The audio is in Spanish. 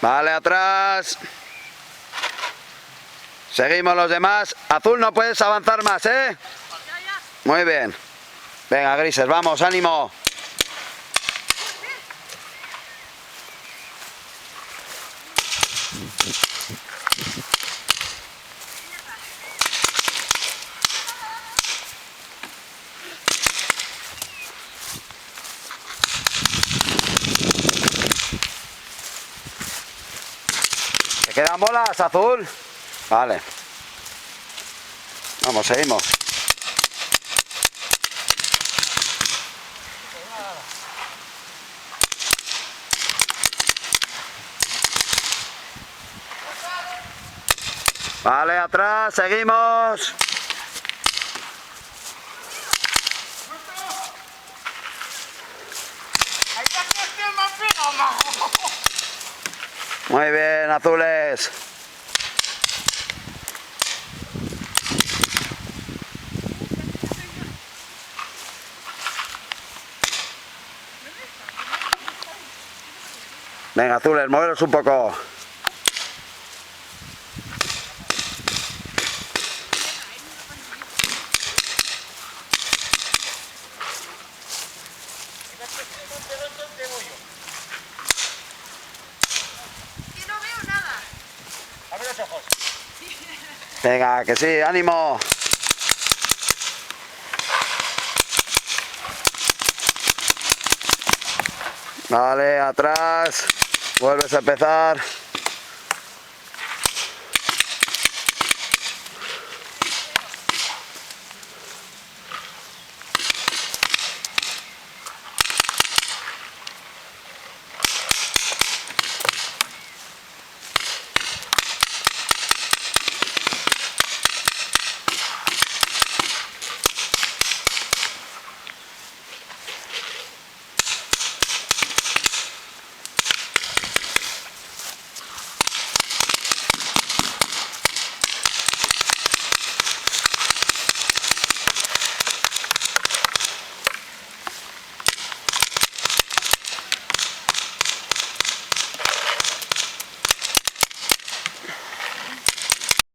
Vale, atrás. Seguimos los demás. Azul, no puedes avanzar más, ¿eh? Muy bien. Venga, grises, vamos, ánimo. ¿Te quedan bolas, Azul? Vale. Vamos, seguimos. Vale, atrás, seguimos. Muy bien, azules. Venga, azules, moveros un poco. Que no veo nada. Abre los ojos. Venga, que sí, ánimo. Vale, atrás. Vuelves a empezar.